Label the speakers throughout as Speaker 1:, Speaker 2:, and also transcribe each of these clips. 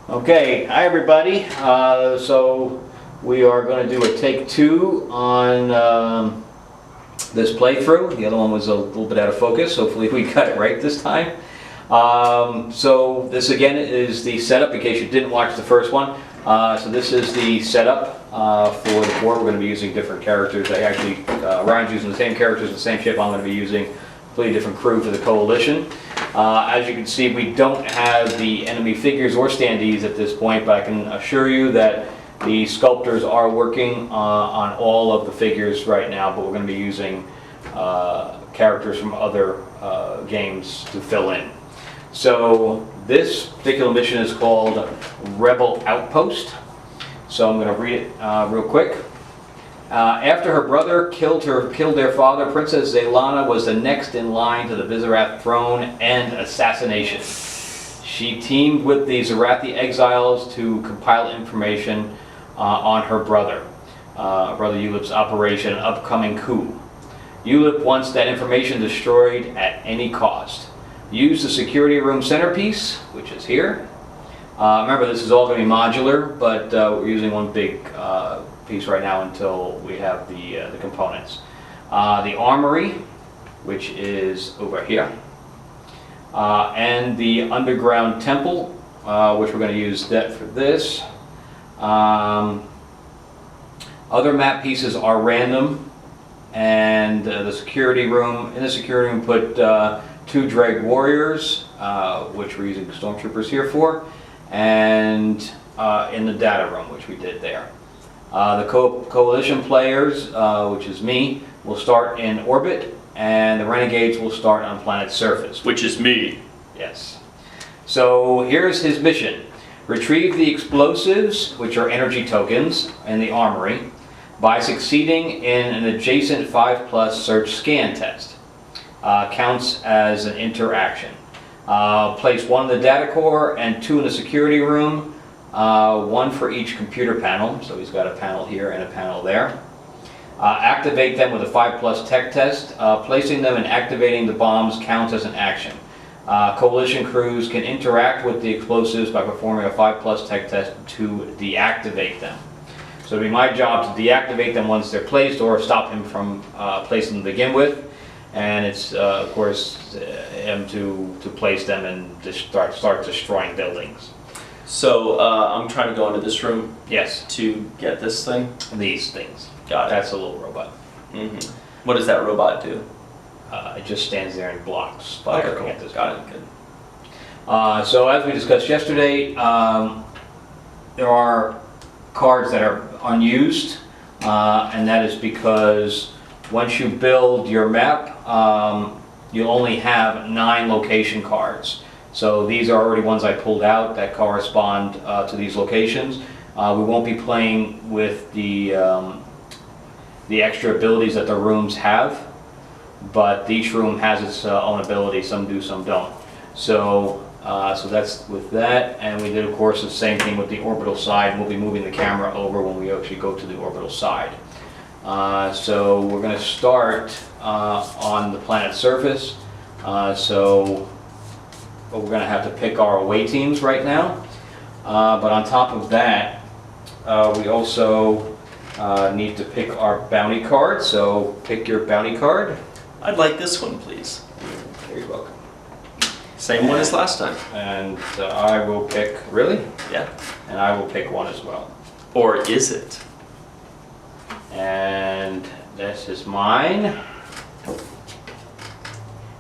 Speaker 1: Okay, hi everybody. So we are going to do a take two on this playthrough. The other one was a little bit out of focus. Hopefully we got it right this time. So this again is the setup in case you didn't watch the first one. So this is the setup for the board. We're going to be using different characters. Ryan's using the same characters, the same ship. I'm going to be using a completely different crew for the Coalition. As you can see, we don't have the enemy figures or standees at this point, but I can assure you that the sculptors are working on all of the figures right now, but we're going to be using characters from other games to fill in. So this particular mission is called Rebel Outpost. So I'm going to read it real quick. After her brother killed their father, Princess Zaylana was the next in line to the Vizirath throne and assassination. She teamed with the Zarathi exiles to compile information on her brother Ulip's operation and upcoming coup. Ulip wants that information destroyed at any cost. Use the security room centerpiece, which is here. Remember, this is all going to be modular, but we're using one big piece right now until we have the components. The armory, which is over here, and the underground temple, which we're going to use that for this. Other map pieces are random, and the security room. In the security room, put 2 Dreg Warriors, which we're using Stormtroopers here for, and in the data room, which we did there. The Coalition players, which is me, will start in orbit, and the Renegades will start on planet's surface.
Speaker 2: Which is me.
Speaker 1: Yes. So here's his mission. Retrieve the explosives, which are energy tokens, in the armory, by succeeding in an adjacent 5+ search scan test. Counts as an interaction. Place 1 in the data core and 2 in the security room. 1 for each computer panel, so he's got a panel here and a panel there. Activate them with a 5+ tech test. Placing them and activating the bombs counts as an action. Coalition crews can interact with the explosives by performing a 5+ tech test to deactivate them. So it'll be my job to deactivate them once they're placed, or stop him from placing them to begin with. And it's, of course, him to place them and just start destroying buildings.
Speaker 2: So I'm trying to go into this room.
Speaker 1: Yes.
Speaker 2: To get this thing.
Speaker 1: These things.
Speaker 2: Got it.
Speaker 1: That's a little robot.
Speaker 2: Mm-hmm. What does that robot do?
Speaker 1: It just stands there and blocks fire.
Speaker 2: Okay, cool.
Speaker 1: At this
Speaker 2: Got
Speaker 1: point.
Speaker 2: it. Good.
Speaker 1: So as we discussed yesterday, there are cards that are unused, and that is because once you build your map, you'll only have 9 location cards. So these are already ones I pulled out that correspond to these locations. We won't be playing with the extra abilities that the rooms have, but each room has its own ability. Some do, some don't. So that's with that. And we did, of course, the same thing with the orbital side. We'll be moving the camera over when we actually go to the orbital side. So we're going to start on the planet's surface. But we're going to have to pick our away teams right now. But on top of that, we also need to pick our bounty card. So pick your bounty card.
Speaker 2: I'd like this one, please.
Speaker 1: You're welcome.
Speaker 2: Same one as last time.
Speaker 1: And I will pick, really?
Speaker 2: Yeah.
Speaker 1: And I will pick one as well.
Speaker 2: Or is it?
Speaker 1: And this is mine.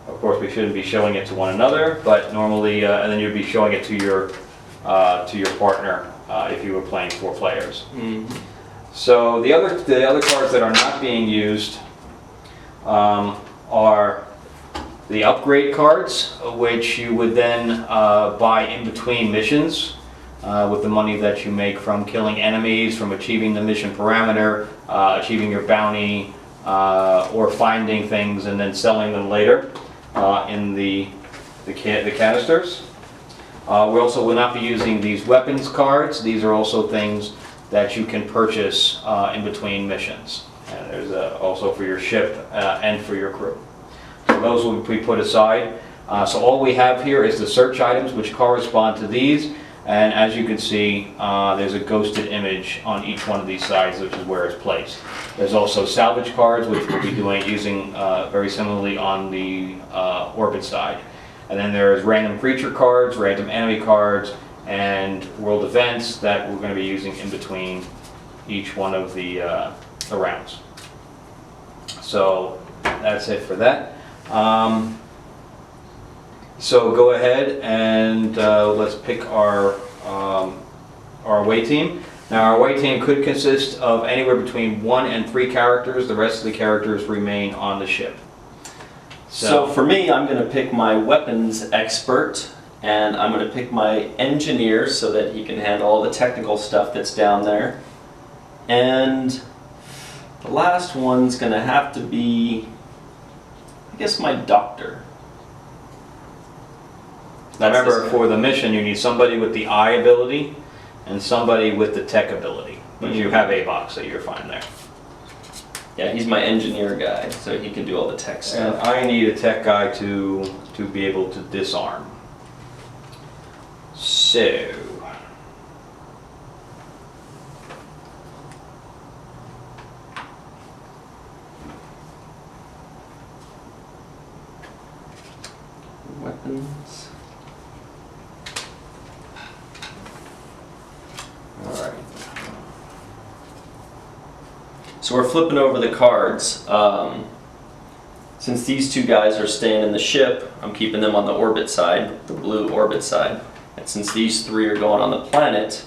Speaker 1: Of course, we shouldn't be showing it to one another, but normally, and then you'd be showing it to your partner if you were playing 4 players.
Speaker 2: Mm-hmm.
Speaker 1: So the other cards that are not being used are the upgrade cards, which you would then buy in between missions with the money that you make from killing enemies, from achieving the mission parameter, achieving your bounty, or finding things and then selling them later in the canisters. We also will not be using these weapons cards. These are also things that you can purchase in between missions. And there's also for your ship and for your crew. So those will be put aside. So all we have here is the search items, which correspond to these, And as you can see, there's a ghosted image on each one of these sides, which is where it's placed. There's also salvage cards, which we'll be using very similarly on the orbit side. And then there's random creature cards, random enemy cards, and world events that we're going to be using in between each one of the rounds. So that's it for that. So go ahead and let's pick our away team. Now our away team could consist of anywhere between 1 and 3 characters. The rest of the characters remain on the ship.
Speaker 2: So for me, I'm going to pick my weapons expert, and I'm going to pick my engineer so that he can handle all the technical stuff that's down there. And the last one's going to have to be, I guess, my doctor.
Speaker 1: Remember, for the mission, you need somebody with the eye ability and somebody with the tech ability. But you have a box, so you're fine there.
Speaker 2: Yeah, he's my engineer guy, so he can do all the tech
Speaker 1: And
Speaker 2: stuff.
Speaker 1: I need a tech guy to be able to disarm. So,
Speaker 2: Weapons.
Speaker 1: all right.
Speaker 2: So we're flipping over the cards. Since these two guys are staying in the ship, I'm keeping them on the orbit side, the blue orbit side. And since these 3 are going on the planet,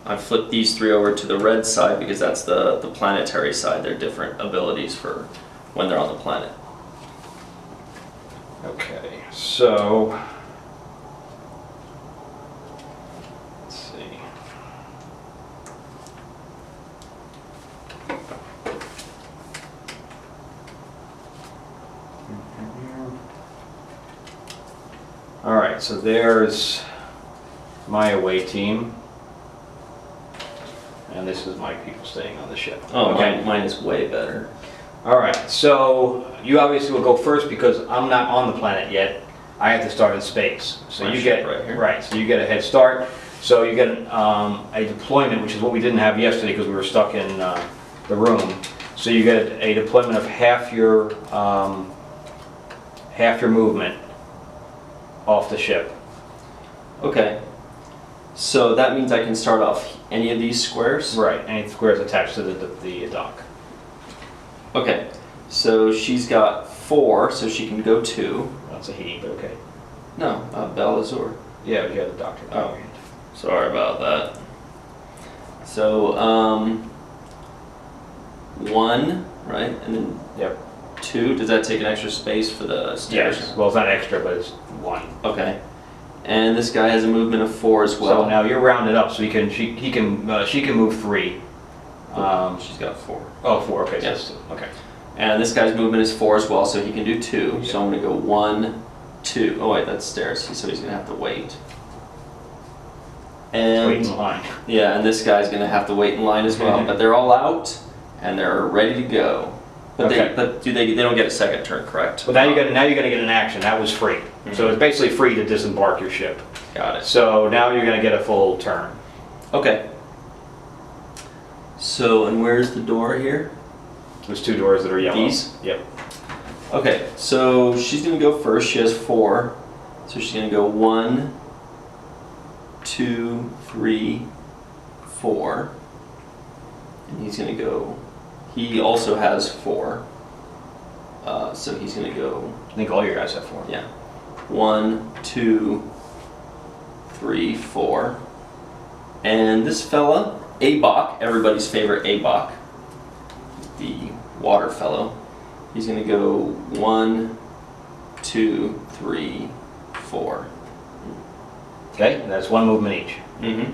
Speaker 2: I flipped these 3 over to the red side because that's the planetary side. They're different abilities for when they're on the planet.
Speaker 1: Okay, so let's see. All right, so there's my away team, and this is my people staying on the ship.
Speaker 2: Oh, mine is way better.
Speaker 1: All right, so you obviously will go first because I'm not on the planet yet. I have to start in space. So
Speaker 2: My
Speaker 1: you
Speaker 2: ship
Speaker 1: get
Speaker 2: right here.
Speaker 1: right. So you get a head start. So you get a deployment, which is what we didn't have yesterday because we were stuck in the room. So you get a deployment of half your movement off the ship.
Speaker 2: Okay. So that means I can start off any of these squares?
Speaker 1: Right. Any squares attached to the dock.
Speaker 2: Okay. So she's got 4, so she can go 2.
Speaker 1: That's a he, but okay.
Speaker 2: No, Belle Azur.
Speaker 1: Yeah, you have the doctor.
Speaker 2: Oh. Sorry about that. So, 1, right? And then
Speaker 1: Yep.
Speaker 2: 2, does that take an extra space for the stairs?
Speaker 1: Yes. Well, it's not extra, but it's 1.
Speaker 2: Okay. And this guy has a movement of 4 as well.
Speaker 1: So now you're rounded up, so she can move 3.
Speaker 2: She's got 4.
Speaker 1: Oh, 4. Okay. So
Speaker 2: Yes.
Speaker 1: that's 2. Okay.
Speaker 2: And this guy's movement is 4 as well, so he can do 2. So I'm going to go 1, 2. Oh wait, that's stairs, so he's going to have to wait. And
Speaker 1: Wait in line.
Speaker 2: yeah, and this guy's going to have to wait in line as well. But they're all out and they're ready to go. But
Speaker 1: Okay.
Speaker 2: they don't get a second turn, correct?
Speaker 1: Well, now you're gonna get an action. That was free. So it's basically free to disembark your ship.
Speaker 2: Got it.
Speaker 1: So now you're gonna get a full turn.
Speaker 2: Okay. So, and where's the door here?
Speaker 1: There's 2 doors that are yellow.
Speaker 2: These?
Speaker 1: Yep.
Speaker 2: Okay, so she's going to go first. She has 4. So she's going to go 1, 2, 3, 4. And he's going to go, he also has 4. So he's going to go,
Speaker 1: I think all your guys have 4.
Speaker 2: yeah, 1, 2, 3, 4. And this fella, Abok, everybody's favorite Abok, the water fellow, he's going to go 1, 2, 3, 4.
Speaker 1: Okay, and that's 1 movement each.
Speaker 2: Mm-hmm.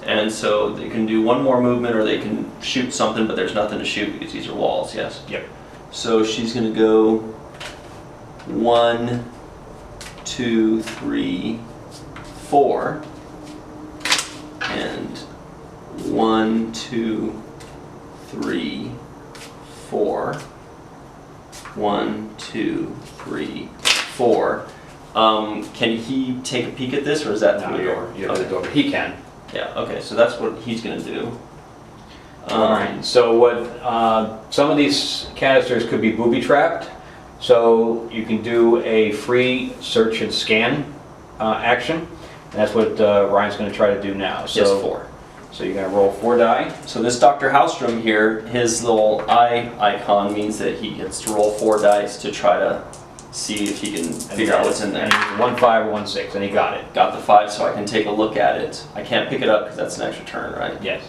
Speaker 2: And so they can do 1 more movement, or they can shoot something, but there's nothing to shoot because these are walls, yes?
Speaker 1: Yep.
Speaker 2: So she's going to go 1, 2, 3, 4. And 1, 2, 3, 4. 1, 2, 3, 4. Can he take a peek at this, or is that through the door?
Speaker 1: You have the door, but he can.
Speaker 2: Yeah, okay, so that's what he's gonna do.
Speaker 1: Alright, so what, some of these canisters could be booby-trapped, so you can do a free search and scan action. That's what Ryan's going to try to do now.
Speaker 2: He has 4.
Speaker 1: So you're going to roll 4 die.
Speaker 2: So this Dr. Hallstrom here, his little eye icon means that he gets to roll 4 dice to try to see if he can figure out what's in there.
Speaker 1: And he's 1 5 or 1 6, and he got it.
Speaker 2: Got the 5 so I can take a look at it. I can't pick it up because that's an extra turn, right?
Speaker 1: Yes.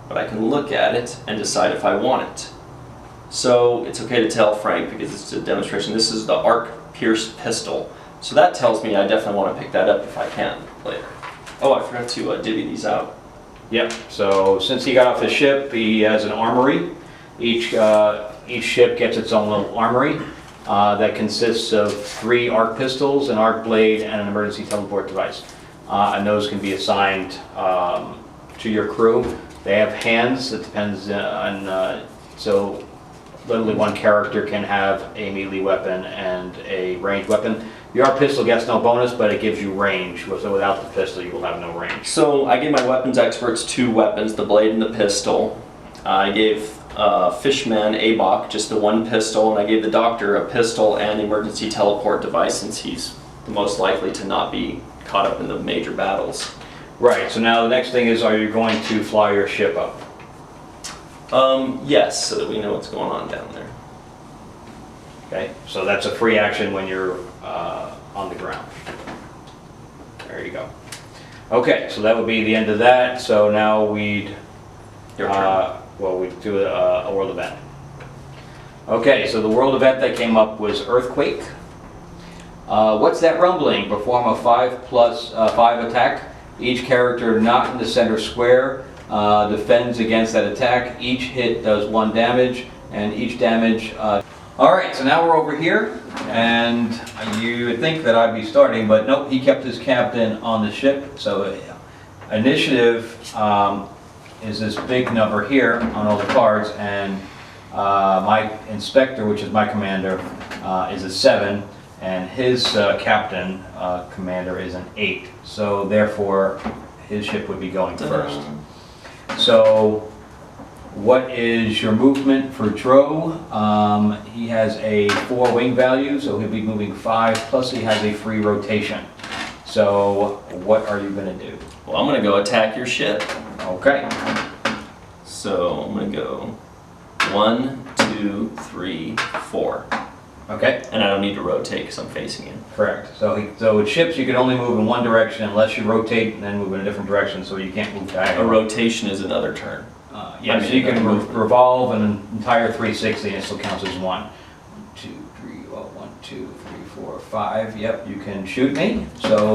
Speaker 2: But I can look at it and decide if I want it. So it's okay to tell Frank because it's a demonstration. This is the arc-pierced pistol. So that tells me I definitely want to pick that up if I can later. Oh, I forgot to divvy these out.
Speaker 1: Yep, so since he got off the ship, he has an armory. Each ship gets its own little armory that consists of 3 arc pistols, an arc blade, and an emergency teleport device. And those can be assigned to your crew. They have hands, it depends on, so literally one character can have a melee weapon and a ranged weapon. The arc pistol gets no bonus, but it gives you range, so without the pistol you will have no range.
Speaker 2: So I gave my weapons experts 2 weapons, the blade and the pistol. I gave Fishman Abok just the 1 pistol, and I gave the doctor a pistol and emergency teleport device since he's the most likely to not be caught up in the major battles.
Speaker 1: Right, so now the next thing is, are you going to fly your ship up?
Speaker 2: Yes, so that we know what's going on down there.
Speaker 1: Okay, so that's a free action when you're on the ground. There you go. Okay, so that would be the end of that. So now we'd,
Speaker 2: Your turn.
Speaker 1: well, we'd do a world event. Okay, so the world event that came up was Earthquake. What's that rumbling? Perform a 5+5 attack. Each character not in the center square defends against that attack. Each hit does 1 damage, and each damage... Alright, so now we're over here, and you would think that I'd be starting, but nope, he kept his captain on the ship. So initiative is this big number here on all the cards, and my inspector, which is my commander, is a 7, and his captain, commander, is an 8. So therefore, his ship would be going first. So, what is your movement for Dro? He has a 4 wing value, so he'll be moving 5, plus he has a free rotation. So, what are you going to do?
Speaker 2: Well, I'm going to go attack your ship.
Speaker 1: Okay.
Speaker 2: So I'm going to go 1, 2, 3, 4.
Speaker 1: Okay.
Speaker 2: And I don't need to rotate because I'm facing it.
Speaker 1: Correct. So with ships, you can only move in one direction unless you rotate and then move in a different direction, so you can't move
Speaker 2: A
Speaker 1: diagonally.
Speaker 2: rotation is another turn.
Speaker 1: Yeah, so you can revolve an entire 360 and it still counts as 1. 1, 2, 3, well, 1, 2, 3, 4, 5. Yep, you can shoot me. So,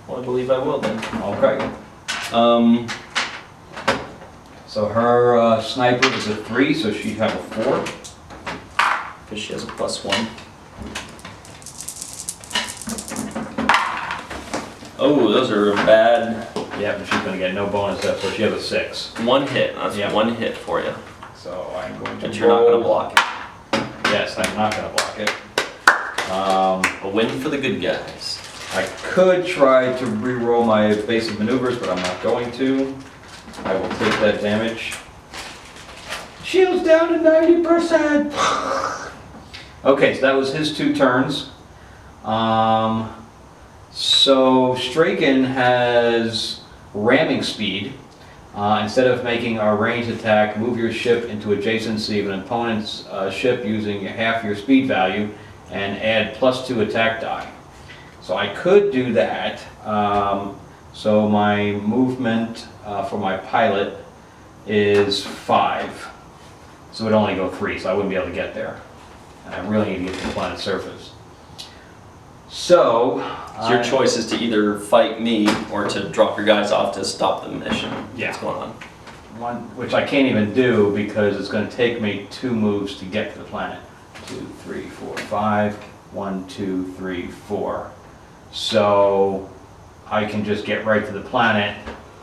Speaker 2: Well, I believe I will then.
Speaker 1: okay. So her sniper is a 3, so she'd have a 4.
Speaker 2: Because she has a +1. Oh, those are bad.
Speaker 1: Yep, and she's going to get no bonus up, so she has a 6.
Speaker 2: 1 hit. That's
Speaker 1: Yeah.
Speaker 2: 1 hit for you.
Speaker 1: So I'm going to
Speaker 2: But you're not going to
Speaker 1: roll-
Speaker 2: block it.
Speaker 1: Yes, I'm not going to block it.
Speaker 2: A win for the good guys.
Speaker 1: I could try to re-roll my basic maneuvers, but I'm not going to. I will take that damage. Shield's down to 90%! Okay, so that was his 2 turns. So Straken has ramming speed. Instead of making a ranged attack, move your ship into adjacency of an opponent's ship using half your speed value and add +2 attack die. So I could do that. So my movement for my pilot is 5. So it would only go 3, so I wouldn't be able to get there. And I really need to get to the planet's surface. So...
Speaker 2: Your choice is to either fight me or to drop your guys off to stop the mission.
Speaker 1: Yeah.
Speaker 2: What's going on?
Speaker 1: One, which I can't even do because it's going to take me 2 moves to get to the planet. 2, 3, 4, 5. 1, 2, 3, 4. So I can just get right to the planet.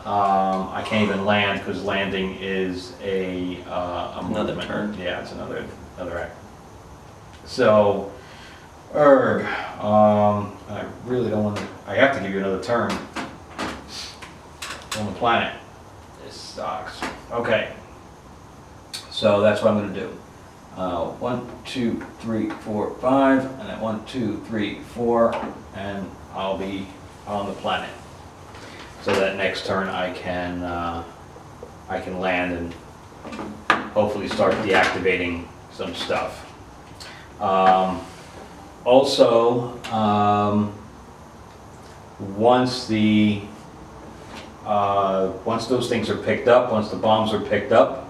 Speaker 1: I can't even land because landing is a
Speaker 2: Another
Speaker 1: movement.
Speaker 2: turn.
Speaker 1: Yeah, it's another act. So Erg. I really don't want to. I have to give you another turn on the planet. This sucks. Okay. So that's what I'm going to do. 1, 2, 3, 4, 5, and then 1, 2, 3, 4, and I'll be on the planet. So that next turn I can land and hopefully start deactivating some stuff. Also, once those things are picked up, once the bombs are picked up,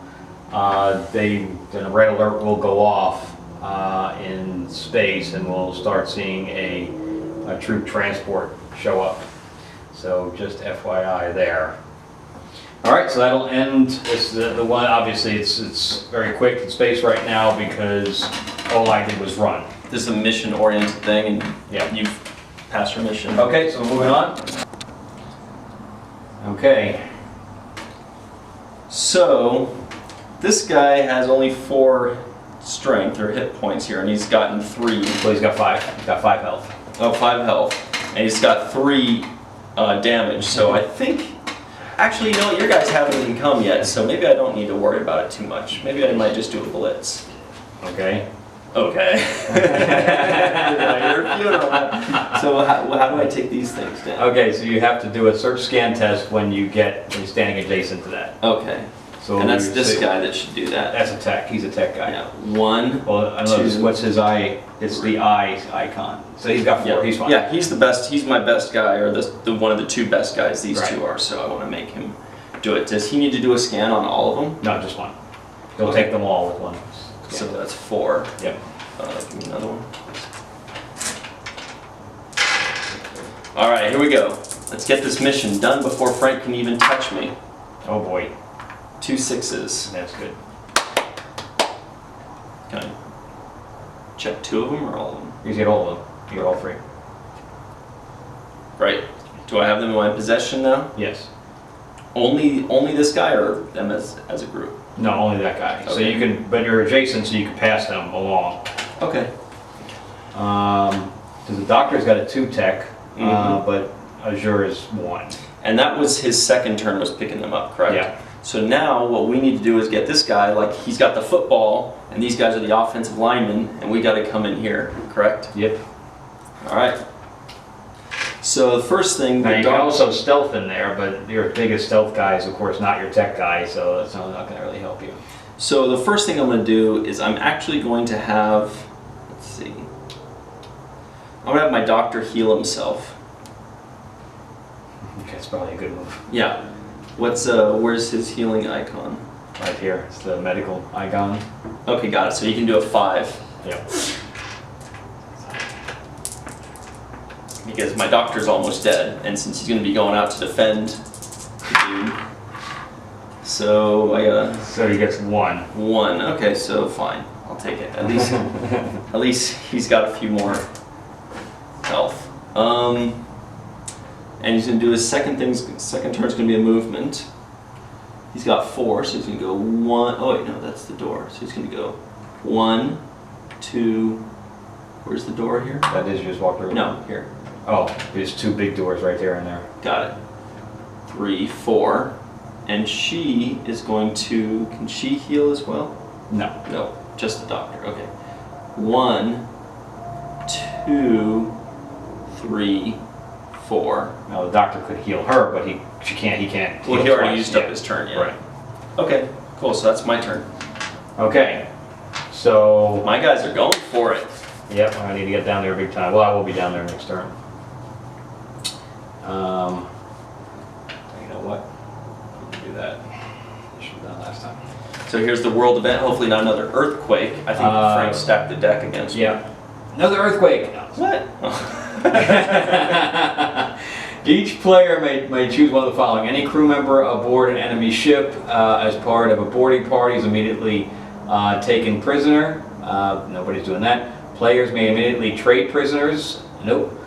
Speaker 1: then a red alert will go off in space, and we'll start seeing a troop transport show up. So just FYI there. All right, so that'll end this. The one, obviously, it's very quick in space right now because all I did was run.
Speaker 2: This is a mission-oriented thing, and
Speaker 1: Yeah.
Speaker 2: you've passed your mission.
Speaker 1: Okay, so moving on. Okay.
Speaker 2: So, this guy has only 4 strength or hit points here, and he's gotten 3.
Speaker 1: Well, he's got 5. He's got 5 health.
Speaker 2: Oh, 5 health, and he's got 3 damage. So I think, actually, you know what? Your guys haven't even come yet, so maybe I don't need to worry about it too much. Maybe I might just do a blitz.
Speaker 1: Okay.
Speaker 2: Okay. Your funeral. So how do I take these things down?
Speaker 1: Okay, so you have to do a search scan test when you're standing adjacent to that.
Speaker 2: Okay.
Speaker 1: So
Speaker 2: And that's
Speaker 1: you
Speaker 2: this
Speaker 1: say-
Speaker 2: guy that should do that.
Speaker 1: That's a tech. He's a tech guy.
Speaker 2: Yeah. 1.
Speaker 1: Well, I don't know,
Speaker 2: 2.
Speaker 1: what's his eye? It's the eye icon. So he's got 4.
Speaker 2: Yeah.
Speaker 1: He's fine.
Speaker 2: Yeah, he's the best. He's my best guy, or the one of the 2 best guys. These
Speaker 1: Right.
Speaker 2: 2 are. So I want to make him do it. Does he need to do a scan on all of them?
Speaker 1: No, just one. He'll
Speaker 2: Okay.
Speaker 1: take them all with one.
Speaker 2: So that's 4.
Speaker 1: Yep.
Speaker 2: Give me another one. All right, here we go. Let's get this mission done before Frank can even touch me.
Speaker 1: Oh boy,
Speaker 2: 2 6s.
Speaker 1: that's good.
Speaker 2: Can I check 2 of them or all of them?
Speaker 1: You get all of them. You get all 3.
Speaker 2: Right. Do I have them in my possession now?
Speaker 1: Yes.
Speaker 2: Only this guy, or them as a group?
Speaker 1: No, only that guy. So
Speaker 2: Okay.
Speaker 1: you can, but you're adjacent, so you can pass them along.
Speaker 2: Okay.
Speaker 1: Because the doctor's got a 2 tech,
Speaker 2: Mhm.
Speaker 1: but Azure is 1.
Speaker 2: And that was his second turn, was picking them up, correct?
Speaker 1: Yeah.
Speaker 2: So now what we need to do is get this guy, like he's got the football, and these guys are the offensive linemen, and we got to come in here, correct?
Speaker 1: Yep.
Speaker 2: All right. So the first thing,
Speaker 1: Now
Speaker 2: the
Speaker 1: you can
Speaker 2: dog.
Speaker 1: also stealth in there, but your biggest stealth guy is of course not your tech guy, so that's not going to really help you.
Speaker 2: So the first thing I'm going to do is I'm actually going to have, let's see, I'm going to have my doctor heal himself.
Speaker 1: Okay, that's probably a good move.
Speaker 2: Yeah. Where's his healing icon?
Speaker 1: Right here, it's the medical icon.
Speaker 2: Okay, got it. So he can do a 5.
Speaker 1: Yep.
Speaker 2: Because my doctor's almost dead, and since he's going to be going out to defend the dude, so I gotta
Speaker 1: So he gets 1.
Speaker 2: 1. Okay, so fine, I'll take it. At least he's got a few more health. And he's gonna do his second thing. Second turn's gonna be a movement. He's got 4, so he's gonna go 1. Oh wait, no, that's the door. So he's gonna go 1, 2. Where's the door here?
Speaker 1: That is, you just walk through.
Speaker 2: No, here.
Speaker 1: Oh, there's 2 big doors right there and there.
Speaker 2: Got it. 3, 4. And she is going to, can she heal as well?
Speaker 1: No.
Speaker 2: No, just the doctor. Okay. 1, 2, 3, 4.
Speaker 1: Now the doctor could heal her, but he can't.
Speaker 2: Well, he
Speaker 1: heal
Speaker 2: already
Speaker 1: twice.
Speaker 2: used up his turn, yeah.
Speaker 1: Right.
Speaker 2: Okay, cool. So that's my turn.
Speaker 1: Okay. So.
Speaker 2: My guys are going for it.
Speaker 1: Yep, I need to get down there big time. Well, I will be down there next turn. You know what? We can do that. I should have done last time.
Speaker 2: So here's the world event. Hopefully not another earthquake. I think Frank stacked the deck against me.
Speaker 1: Yeah. Another earthquake.
Speaker 2: What?
Speaker 1: Each player may choose one of the following. Any crew member aboard an enemy ship as part of a boarding party is immediately taken prisoner. Nobody's doing that. Players may immediately trade prisoners. Nope.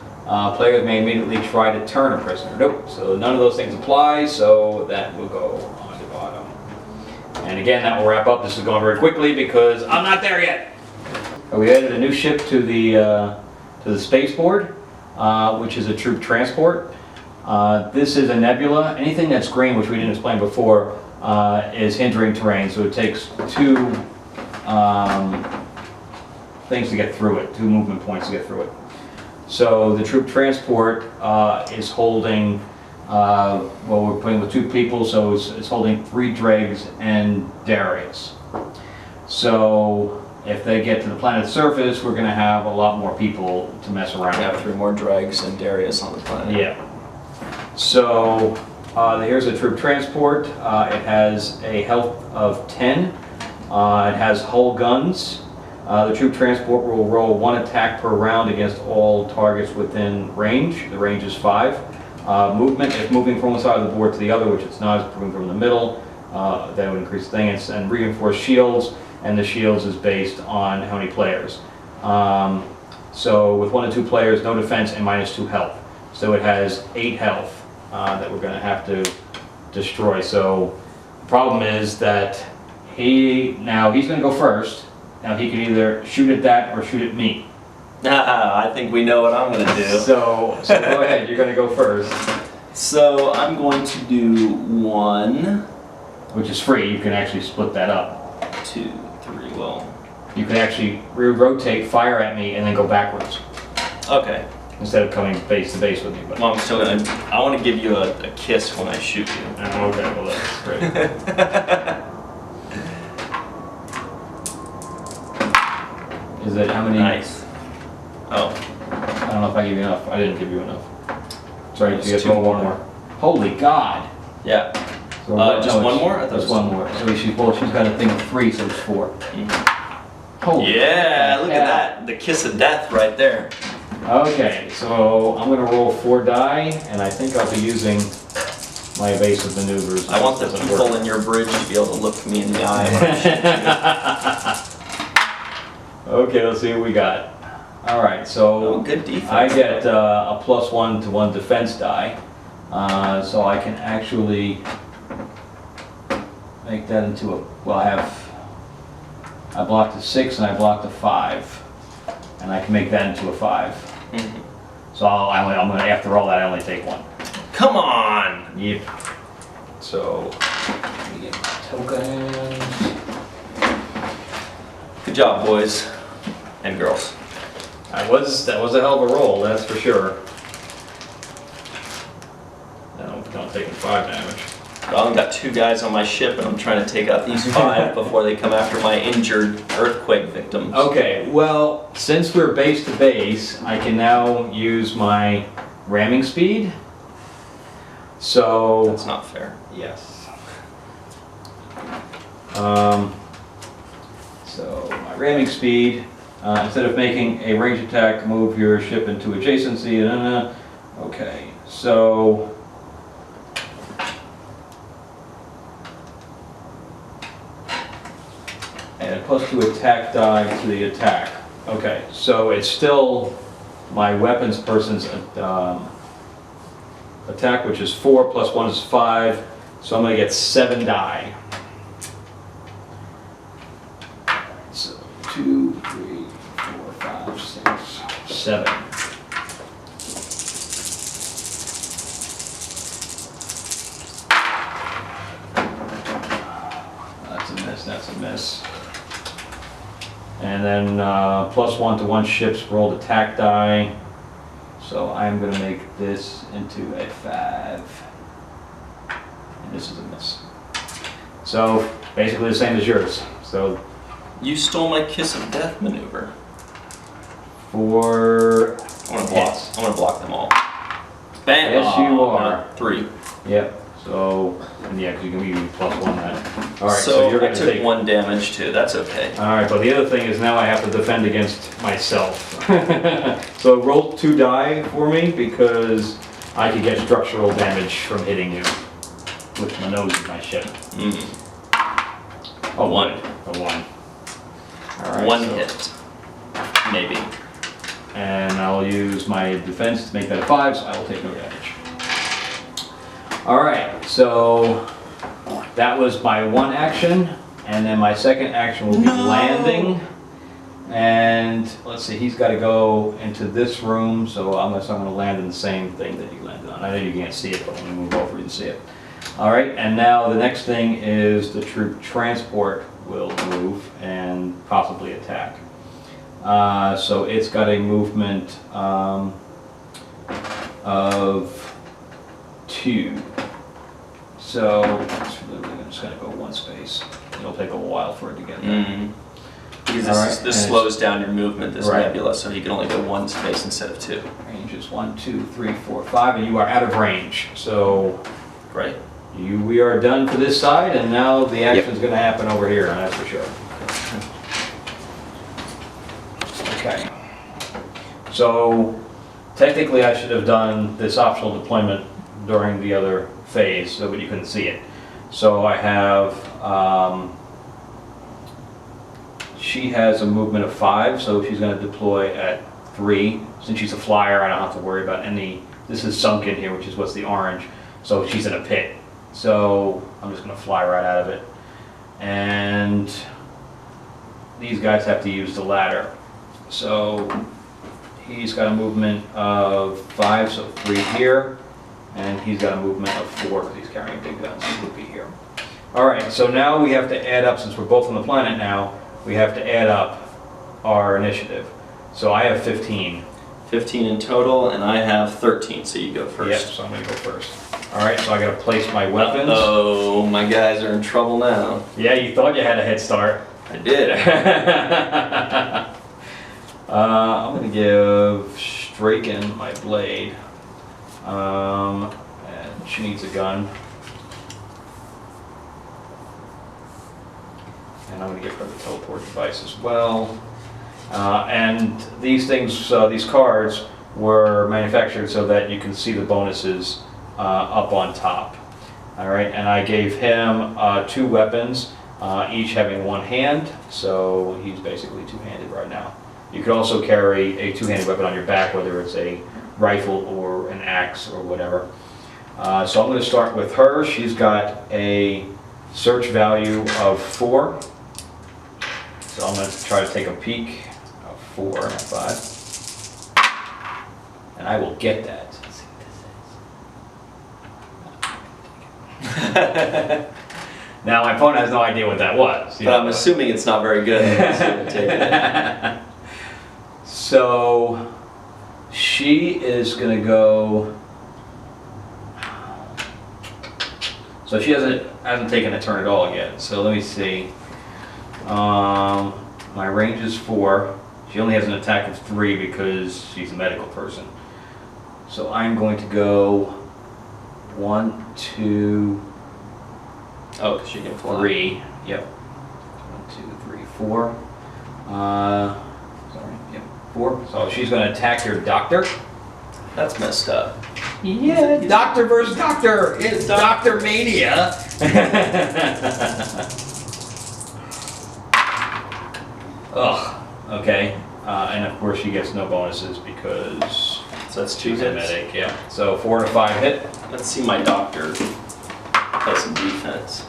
Speaker 1: Players may immediately try to turn a prisoner. Nope. So none of those things apply, so that will go on the bottom. And again, that will wrap up. This is going very quickly because I'm not there yet. We added a new ship to the to the spaceport, which is a troop transport. This is a nebula. Anything that's green, which we didn't explain before, is hindering terrain. So it takes two things to get through it, two movement points to get through it. So the troop transport is holding, well, we're putting with 2 people, so it's holding 3 dregs and Darius. So if they get to the planet's surface, we're going to have a lot more people to mess around
Speaker 2: We have
Speaker 1: with.
Speaker 2: 3 more dregs and Darius on the planet.
Speaker 1: Yeah. So here's a troop transport. It has a health of 10. It has hull guns. The troop transport will roll 1 attack per round against all targets within range. The range is 5. Movement, if moving from one side of the board to the other, which it's not, it's moving from the middle, that would increase the thing. And reinforced shields, and the shields is based on how many players. So with 1 to 2 players, no defense and -2 health. So it has 8 health that we're going to have to destroy. So the problem is that he's going to go first. Now he can either shoot at that or shoot at me.
Speaker 2: I think we know what I'm going to do.
Speaker 1: So go ahead, you're going to go first.
Speaker 2: So I'm going to do 1,
Speaker 1: Which is free, you can actually split that up.
Speaker 2: 2, 3, well.
Speaker 1: You can actually rotate, fire at me, and then go backwards.
Speaker 2: Okay.
Speaker 1: Instead of coming face to face with me. But
Speaker 2: Well, I'm still going to, I want to give you a kiss when I shoot you.
Speaker 1: okay, well that's great. Is it how many?
Speaker 2: Nice. Oh.
Speaker 1: I don't know if I gave you enough. I didn't give you enough. Sorry, you
Speaker 2: It's
Speaker 1: get
Speaker 2: 2
Speaker 1: one
Speaker 2: more.
Speaker 1: more. Holy God!
Speaker 2: Yeah.
Speaker 1: So
Speaker 2: Just one more? I thought it
Speaker 1: Just
Speaker 2: was
Speaker 1: one more. So she's got a thing of 3, so it's 4. Holy
Speaker 2: Yeah, look
Speaker 1: cow.
Speaker 2: at that. The kiss of death right there.
Speaker 1: Okay, so I'm gonna roll 4 die, and I think I'll be using my evasive maneuvers.
Speaker 2: I want the
Speaker 1: Doesn't
Speaker 2: people
Speaker 1: work.
Speaker 2: in your bridge to be able to look me in the eye when I shoot you.
Speaker 1: Okay, let's see what we got. All right, so
Speaker 2: Oh, good defense.
Speaker 1: I get a +1 to 1 defense die, so I can actually make that into a. Well, I blocked a 6 and I blocked a 5, and I can make that into a 5.
Speaker 2: Mhm.
Speaker 1: So I'm gonna, after all that, I only take 1.
Speaker 2: Come on!
Speaker 1: Yep. So let me get my tokens.
Speaker 2: Good job, boys and girls.
Speaker 1: That was a hell of a roll, that's for sure. No, don't take 5 damage.
Speaker 2: I only got 2 guys on my ship, and I'm trying to take out these 5 before they come after my injured earthquake victims.
Speaker 1: Okay, well, since we're base to base, I can now use my ramming speed. So
Speaker 2: That's not fair.
Speaker 1: yes. So my ramming speed, instead of making a range attack, move your ship into adjacency. Okay, so and a +2 attack die to the attack. Okay, so it's still my weapons person's attack, which is 4 + 1 is 5. So I'm going to get 7 die. So 2, 3, 4, 5, 6, 7. That's a miss, that's a miss. And then +1 to 1 ships rolled attack die. So I'm going to make this into a 5. And this is a miss. So basically the same as yours. So
Speaker 2: You stole my kiss of death maneuver.
Speaker 1: for
Speaker 2: I want to block.
Speaker 1: hits.
Speaker 2: I want to block them all. Bam!
Speaker 1: Yes, you
Speaker 2: Oh,
Speaker 1: are.
Speaker 2: no, 3.
Speaker 1: Yep. So and yeah, 'cause you can be +1 then. All right.
Speaker 2: So
Speaker 1: you're
Speaker 2: I
Speaker 1: going to
Speaker 2: took
Speaker 1: take
Speaker 2: 1 damage too. That's okay.
Speaker 1: All right, but the other thing is now I have to defend against myself. So roll 2 die for me because I could get structural damage from hitting you with my nose of my ship.
Speaker 2: Mm.
Speaker 1: Oh,
Speaker 2: 1.
Speaker 1: A 1. All right.
Speaker 2: 1
Speaker 1: so-
Speaker 2: hit. Maybe.
Speaker 1: And I'll use my defense to make that a 5, so I will take no damage. All right, so that was my 1 action, and then my second action will be
Speaker 2: No!
Speaker 1: landing. And let's see, he's got to go into this room, so I'm going to land in the same thing that he landed on. I know you can't see it, but when we move over, you can see it. All right, and now the next thing is the troop transport will move and possibly attack. So it's got a movement of 2. So it's literally just going to go 1 space. It'll take a while for it to get there.
Speaker 2: Because this slows down your movement, this nebula, so he can only go 1 space instead of 2.
Speaker 1: Range is 1, 2, 3, 4, 5, and you are out of range. So
Speaker 2: Great.
Speaker 1: we are done for this side, and now the action is going to happen over here, that's for sure. Okay. So technically I should have done this optional deployment during the other phase so that you couldn't see it. So I have, she has a movement of 5, so she's going to deploy at 3. Since she's a flyer, I don't have to worry about any, this is sunken here, which is what's the orange, so she's in a pit. So I'm just going to fly right out of it. And these guys have to use the ladder. So he's got a movement of 5, so 3 here. And he's got a movement of 4 because he's carrying big guns, so he'll be here. All right, so now we have to add up, since we're both on the planet now, we have to add up our initiative. So I have 15.
Speaker 2: 15 in total, and I have 13, so you go first.
Speaker 1: Yep, so I'm going to go first. All right, so I got to place my weapons.
Speaker 2: Oh, my guys are in trouble now.
Speaker 1: Yeah, you thought you had a head start.
Speaker 2: I did.
Speaker 1: I'm going to give Straken my blade. And she needs a gun. And I'm going to give her the teleport device as well. And these things, these cards were manufactured so that you can see the bonuses up on top. All right, and I gave him 2 weapons, each having 1 hand, so he's basically 2-handed right now. You could also carry a 2-handed weapon on your back, whether it's a rifle or an axe or whatever. So I'm going to start with her. She's got a search value of 4. So I'm going to try to take a peek of 4 and 5. And I will get that. Let's see what this is. Now my opponent has no idea what that was.
Speaker 2: But I'm assuming it's not very good.
Speaker 1: So she is going to go. So she hasn't taken a turn at all yet. So let me see. My range is 4. She only has an attack of 3 because she's a medical person. So I'm going to go 1, 2.
Speaker 2: Oh, because she can fly.
Speaker 1: 3. Yep. 1, 2, 3, 4. Sorry. Yep. 4. So she's going to attack your doctor.
Speaker 2: That's messed up.
Speaker 1: Yeah, doctor versus doctor. It's Doctor Mania. Ugh. Okay. And of course she gets no bonuses because
Speaker 2: So that's 2
Speaker 1: she's a
Speaker 2: hits.
Speaker 1: medic. Yeah. So 4 to 5 hit.
Speaker 2: Let's see my doctor play some defense.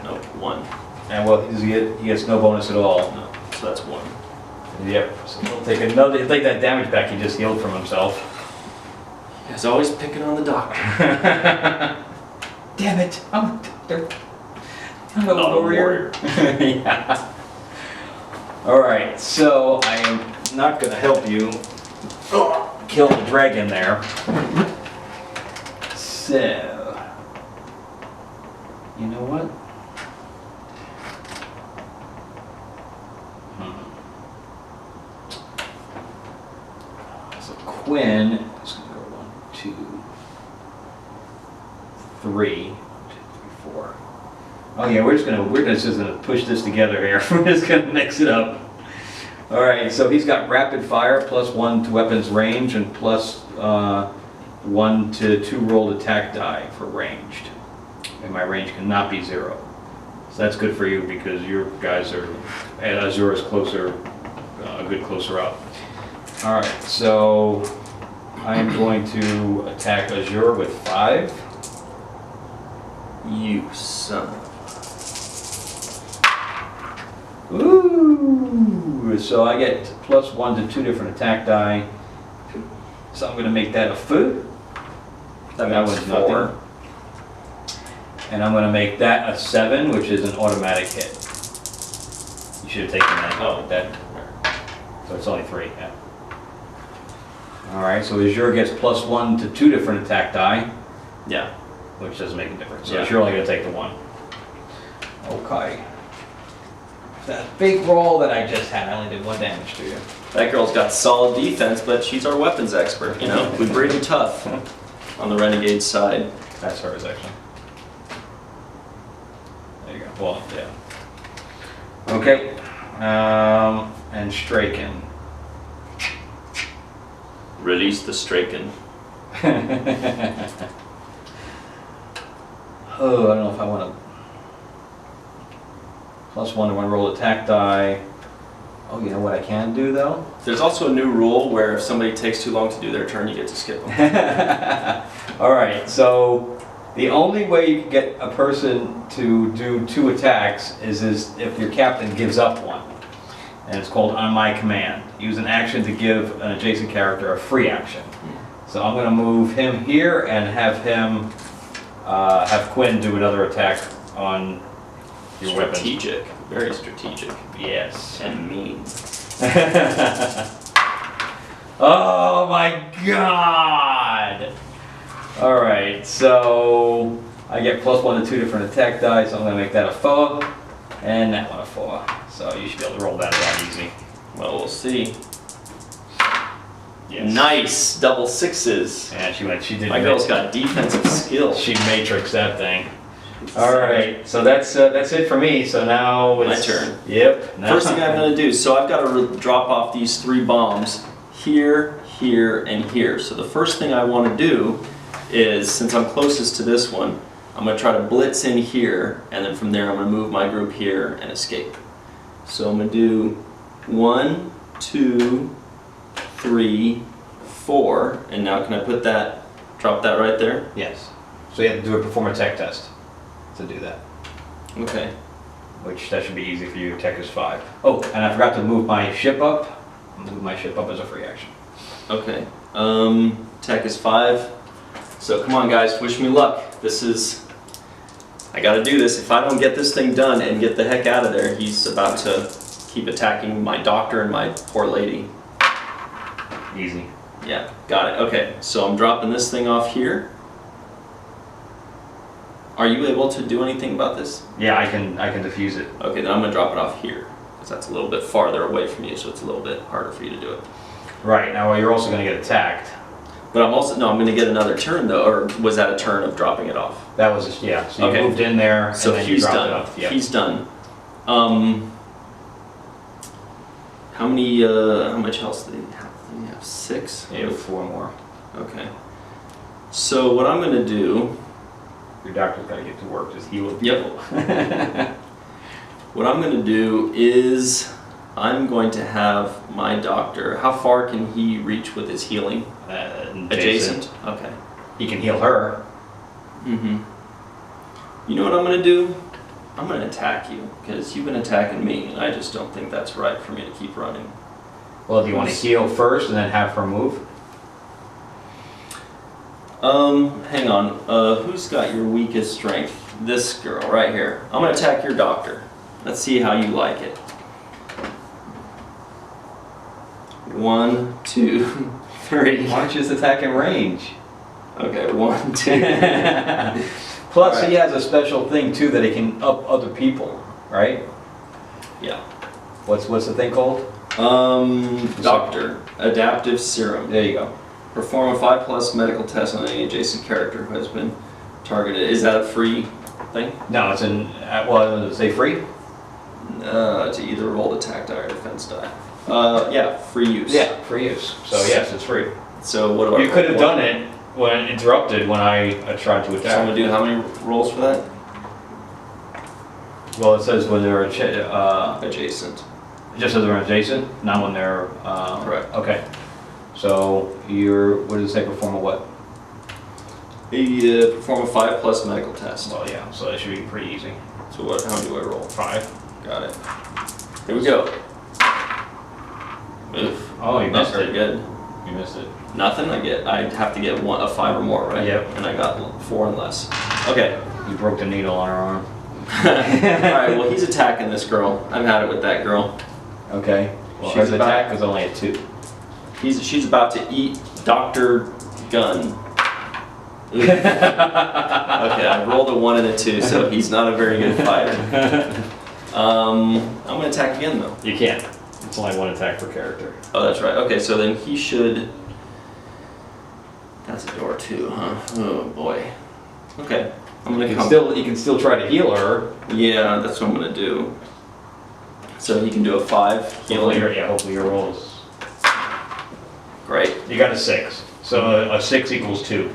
Speaker 2: Nope, 1.
Speaker 1: And well, he gets no bonus at all.
Speaker 2: No, so that's 1.
Speaker 1: Yep. So he'll take that damage back he just healed from himself.
Speaker 2: He's always picking on the doctor.
Speaker 1: Damn it! I'm a doctor. I'm a
Speaker 2: Not a
Speaker 1: warrior. Yeah. All right. So I am not going to help you kill the dragon there. So you know what? So Quinn is going to go 1, 2, 3, 4. Oh yeah, we're just gonna push this together here. We're just gonna mix it up. All right, so he's got rapid fire plus 1 to weapons range and plus 1 to 2 rolled attack die for ranged. And my range cannot be 0. So that's good for you because your guys are at Azura's closer, a good closer up. All right, so I'm going to attack Azure with 5.
Speaker 2: You son of
Speaker 1: Ooh, so I get +1 to 2 different attack die. So I'm going to make that a food.
Speaker 2: That
Speaker 1: That
Speaker 2: makes
Speaker 1: was
Speaker 2: 4.
Speaker 1: nothing. And I'm going to make that a 7, which is an automatic hit. You should have taken that.
Speaker 2: Oh.
Speaker 1: That. So it's only 3. Yeah. All right. So Azure gets +1 to 2 different attack die,
Speaker 2: Yeah.
Speaker 1: which doesn't make a difference. So
Speaker 2: Yeah.
Speaker 1: Azure only going to take the 1. Okay. That big roll that I just had, I only did 1 damage to you.
Speaker 2: That girl's got solid defense, but she's our weapons expert, you know? We bring tough on the Renegades side.
Speaker 1: That's hers, actually. There you go. Well, yeah. Okay. And Straken.
Speaker 2: Release the Straken.
Speaker 1: Oh, I don't know if I want to. +1 to 1 roll attack die. Oh, you know what I can do though?
Speaker 2: There's also a new rule where if somebody takes too long to do their turn, you get to skip them.
Speaker 1: All right, so the only way you can get a person to do 2 attacks is if your captain gives up 1. And it's called On My Command. Use an action to give an adjacent character a free action. So I'm going to move him here and have him, have Quinn do another attack on your weapon.
Speaker 2: Strategic. Very strategic.
Speaker 1: Yes.
Speaker 2: And mean.
Speaker 1: Oh my god! Alright, so I get +1 to 2 different attack dice, so I'm going to make that a 4, and that one a 4. So you should be able to roll that around easy.
Speaker 2: Well, we'll see.
Speaker 1: Yes.
Speaker 2: Nice! Double 6s.
Speaker 1: And she did.
Speaker 2: My girl's got defensive skill.
Speaker 1: She matrixed that thing. Alright, so that's it for me, so now it's...
Speaker 2: My turn.
Speaker 1: Yep. Now
Speaker 2: First thing I'm going to do, so I've got to drop off these 3 bombs here, here, and here. So the first thing I want to do is, since I'm closest to this one, I'm going to try to blitz in here, and then from there I'm going to move my group here and escape. So I'm going to do 1, 2, 3, 4, and now can I put that, drop that right there?
Speaker 1: Yes. So you have to perform a tech test to do that.
Speaker 2: Okay.
Speaker 1: Which, that should be easy for you. Tech is 5. Oh, and I forgot to move my ship up. Move my ship up as a free action.
Speaker 2: Okay. Tech is 5. So come on guys, wish me luck. This is, I gotta do this. If I don't get this thing done and get the heck out of there, he's about to keep attacking my doctor and my poor lady.
Speaker 1: Easy.
Speaker 2: Yeah, got it. Okay, so I'm dropping this thing off here. Are you able to do anything about this?
Speaker 1: Yeah, I can defuse it.
Speaker 2: Okay, then I'm gonna drop it off here, because that's a little bit farther away from you, so it's a little bit harder for you to do it.
Speaker 1: Right, now you're also going to get attacked.
Speaker 2: But I'm also, no, I'm gonna get another turn though, or was that a turn of dropping it off?
Speaker 1: That was just, yeah, so you
Speaker 2: Okay.
Speaker 1: moved in there and
Speaker 2: So
Speaker 1: then you
Speaker 2: he's
Speaker 1: dropped
Speaker 2: done.
Speaker 1: it off. Yep.
Speaker 2: He's done. How many, how much health do they have? They have 6?
Speaker 1: You have 4 more.
Speaker 2: Okay. So what I'm gonna do,
Speaker 1: Your doctor's got to get to work, just heal people.
Speaker 2: Yep. What I'm gonna do is, I'm going to have my doctor, how far can he reach with his healing? Adjacent? Okay.
Speaker 1: He can heal her.
Speaker 2: Mm-hmm. You know what I'm gonna do? I'm gonna attack you, because you've been attacking me, and I just don't think that's right for me to keep running.
Speaker 1: Well, do you want to heal first and then have her move?
Speaker 2: Hang on. Who's got your weakest strength? This girl right here. I'm gonna attack your doctor. Let's see how you like it. 1, 2, 3.
Speaker 1: Why don't you just attack in range?
Speaker 2: Okay, 1, 2.
Speaker 1: Plus,
Speaker 2: Right.
Speaker 1: he has a special thing too that he can up other people, right?
Speaker 2: Yeah.
Speaker 1: What's the thing called?
Speaker 2: Doctor. Adaptive serum.
Speaker 1: There you go.
Speaker 2: Perform a 5+ medical test on any adjacent character who has been targeted. Is that a free thing?
Speaker 1: No, it's in. Well, does it say free?
Speaker 2: To either roll attack die or defense die. Yeah, free use.
Speaker 1: Yeah, free use. So yes, it's free.
Speaker 2: So what do I
Speaker 1: You could have
Speaker 2: roll?
Speaker 1: done it when interrupted when I tried to
Speaker 2: So I'm
Speaker 1: attack.
Speaker 2: gonna do how many rolls for that?
Speaker 1: Well, it says when they're
Speaker 2: Adjacent.
Speaker 1: it just says they're adjacent, not when they're.
Speaker 2: Correct.
Speaker 1: Okay. So what does it say? Perform a what?
Speaker 2: Perform a 5+ medical test.
Speaker 1: Well, yeah. So that should be pretty easy.
Speaker 2: So what? How do I roll?
Speaker 1: 5.
Speaker 2: Got it. Here we go. Oof.
Speaker 1: Oh, you
Speaker 2: Not
Speaker 1: missed
Speaker 2: very
Speaker 1: it.
Speaker 2: good.
Speaker 1: You missed it.
Speaker 2: Nothing. I have to get a 5 or more, right?
Speaker 1: Yep.
Speaker 2: And I got 4 and less. Okay.
Speaker 1: You broke the needle on her arm.
Speaker 2: Alright, well he's attacking this girl. I've had it with that girl.
Speaker 1: Okay. Well,
Speaker 2: She's
Speaker 1: his attack was only a 2.
Speaker 2: She's about to eat Dr. Gun. Okay, I rolled a 1 and a 2, so he's not a very good fighter. I'm gonna attack again though.
Speaker 1: You can't. It's only 1 attack per character.
Speaker 2: Oh, that's right. Okay, so then he should. That's a door too, huh? Oh boy. Okay, I'm gonna come.
Speaker 1: You can still try to heal her.
Speaker 2: Yeah, that's what I'm gonna do. So he can do a 5 healing.
Speaker 1: Hopefully your roll is.
Speaker 2: Great.
Speaker 1: You got a 6. So a 6 equals 2.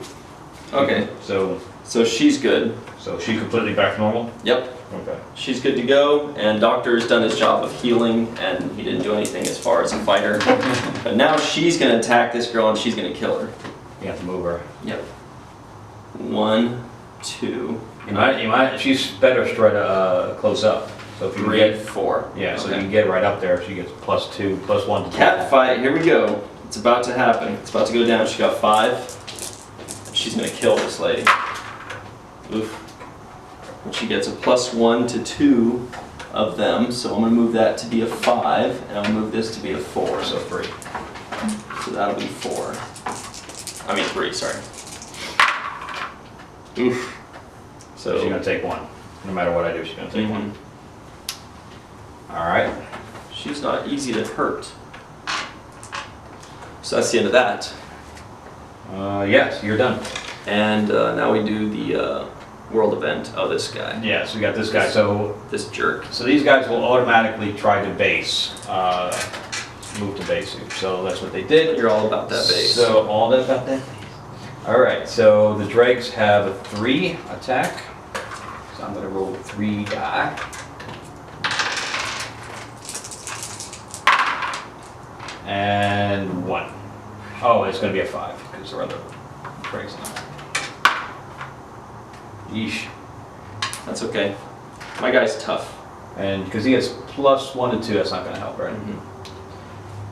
Speaker 2: Okay. So she's good.
Speaker 1: So she completely back to normal?
Speaker 2: Yep.
Speaker 1: Okay.
Speaker 2: She's good to go, and Doctor's done his job of healing, and he didn't do anything as far as a fighter. But now she's gonna attack this girl, and she's gonna kill her.
Speaker 1: You have to move her.
Speaker 2: Yep. 1, 2,
Speaker 1: You might. She's better straight close up. So if you
Speaker 2: 3,
Speaker 1: get
Speaker 2: 4.
Speaker 1: Yeah, so
Speaker 2: Okay.
Speaker 1: you can get right up there. She gets +2, +1 to
Speaker 2: Cat fight, here we go. It's about to happen. It's about to go down. She got 5. She's gonna kill this lady. Oof. And she gets a +1 to 2 of them, so I'm gonna move that to be a 5, and I'll move this to be a 4.
Speaker 1: So 3.
Speaker 2: So that'll be 4. I mean 3, sorry. Oof.
Speaker 1: So she's gonna take 1. No matter what I do, she's gonna take 1. All right.
Speaker 2: She's not easy to hurt. So that's the end of that.
Speaker 1: Yes, you're done.
Speaker 2: And now we do the world event of this guy.
Speaker 1: Yeah, so we got this guy. So
Speaker 2: This jerk.
Speaker 1: these guys will automatically try to base, move to base. So that's what they did.
Speaker 2: You're all about that base.
Speaker 1: So all about that base. All right. So the dregs have a 3 attack. So I'm gonna roll 3 die. And 1. Oh, it's gonna be a 5 because there are other dregs in there. Yeesh.
Speaker 2: That's okay. My guy's tough.
Speaker 1: And because he has +1 and 2, that's not going to help, right?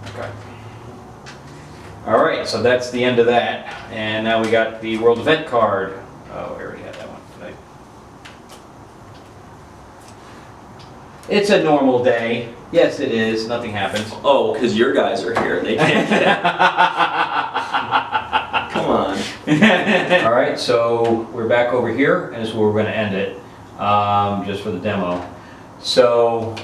Speaker 1: Okay. All right, so that's the end of that. And now we got the world event card. Oh, I already had that one. Right. It's a normal day. Yes, it is. Nothing happens.
Speaker 2: Oh, because your guys are here. They can't get it. Come on.
Speaker 1: All right, so we're back over here, and this is where we're going to end it, just for the demo. So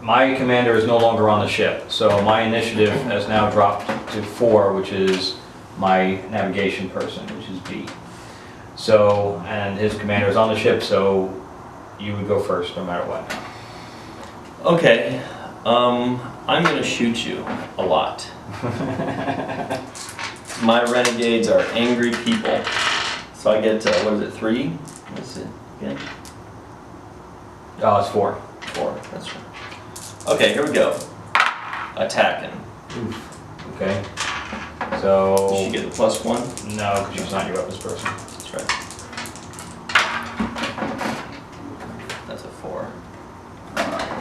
Speaker 1: my commander is no longer on the ship, so my initiative has now dropped to 4, which is my navigation person, which is B. So, and his commander is on the ship, so you would go first no matter what.
Speaker 2: Okay. I'm going to shoot you a lot. My renegades are angry people. So I get, what is it, 3? What's it again?
Speaker 1: Oh, it's 4.
Speaker 2: 4, that's right. Okay, here we go. Attacking.
Speaker 1: Okay. So.
Speaker 2: Did she get the +1?
Speaker 1: No, because she's not your weapons person.
Speaker 2: That's right. That's a 4.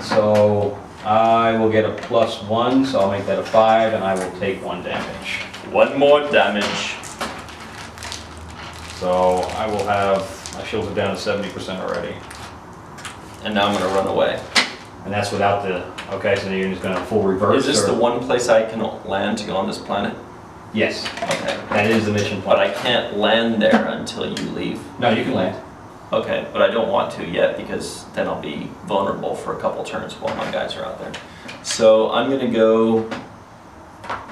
Speaker 1: So I will get a +1, so I'll make that a 5, and I will take 1 damage.
Speaker 2: 1 more damage.
Speaker 1: So I will have, my shields are down to 70% already.
Speaker 2: And now I'm going to run away.
Speaker 1: And that's without the, okay, so you're just going to full reverse?
Speaker 2: Is this
Speaker 1: or?
Speaker 2: the one place I can land to go on this planet?
Speaker 1: Yes,
Speaker 2: Okay.
Speaker 1: that is the mission
Speaker 2: But
Speaker 1: plan.
Speaker 2: I can't land there until you leave.
Speaker 1: No, you can land.
Speaker 2: Okay, but I don't want to yet because then I'll be vulnerable for a couple turns while my guys are out there. So I'm going to go,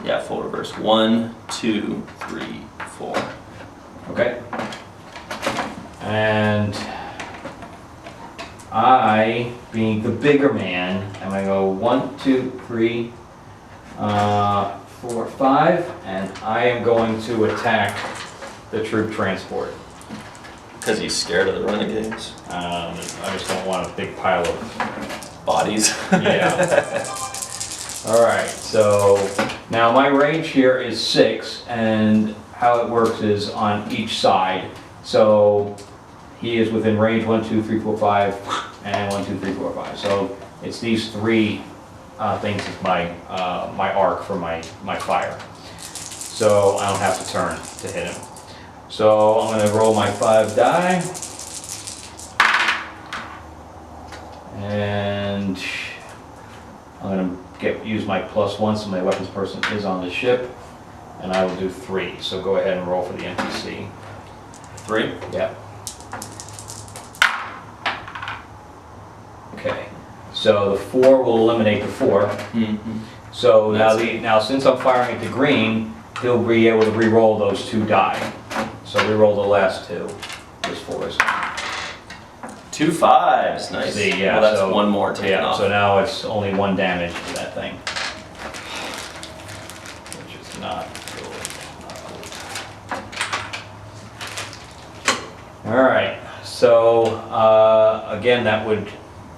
Speaker 2: yeah, full reverse. 1, 2, 3, 4.
Speaker 1: Okay. And I, being the bigger man, I'm going to go 1, 2, 3, 4, 5, and I am going to attack the troop transport.
Speaker 2: Because he's scared of the renegades.
Speaker 1: I just don't want a big pile of
Speaker 2: Bodies.
Speaker 1: Yeah. All right, so now my range here is 6, and how it works is on each side. So he is within range 1, 2, 3, 4, 5, and 1, 2, 3, 4, 5. So It's these three things is my arc for my fire. So I don't have to turn to hit him. So I'm gonna roll my 5 die. And I'm gonna use my +1 so my weapons person is on the ship. And I will do 3. So go ahead and roll for the NPC.
Speaker 2: 3?
Speaker 1: Yeah. Okay. So the 4 will eliminate the 4.
Speaker 2: Mm-hmm.
Speaker 1: So now since I'm firing at the green, he'll be able to re-roll those 2 die. So re-roll the last 2. This 4 is.
Speaker 2: 2 5s, nice.
Speaker 1: See, yeah,
Speaker 2: well, that's
Speaker 1: so,
Speaker 2: one more taken off.
Speaker 1: So now it's only 1 damage to that thing. Which is not good. Alright, so again, that would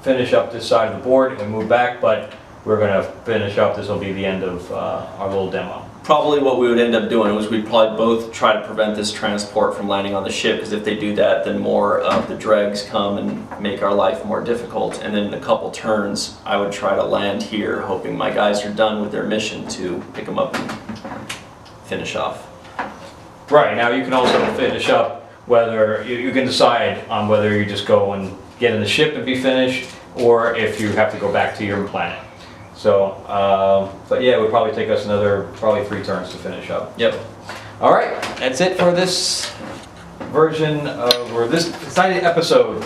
Speaker 1: finish up this side of the board. We move back, but we're going to finish up. This will be the end of our little demo.
Speaker 2: Probably what we would end up doing was we'd probably both try to prevent this transport from landing on the ship, because if they do that, then more of the dregs come and make our life more difficult. And then in a couple turns, I would try to land here, hoping my guys are done with their mission to pick them up and finish off.
Speaker 1: Right, now you can also finish up whether, you can decide on whether you just go and get in the ship and be finished, or if you have to go back to your planet. So, but yeah, it would probably take us probably 3 turns to finish up.
Speaker 2: Yep.
Speaker 1: All right, that's it for this version of, or this exciting episode.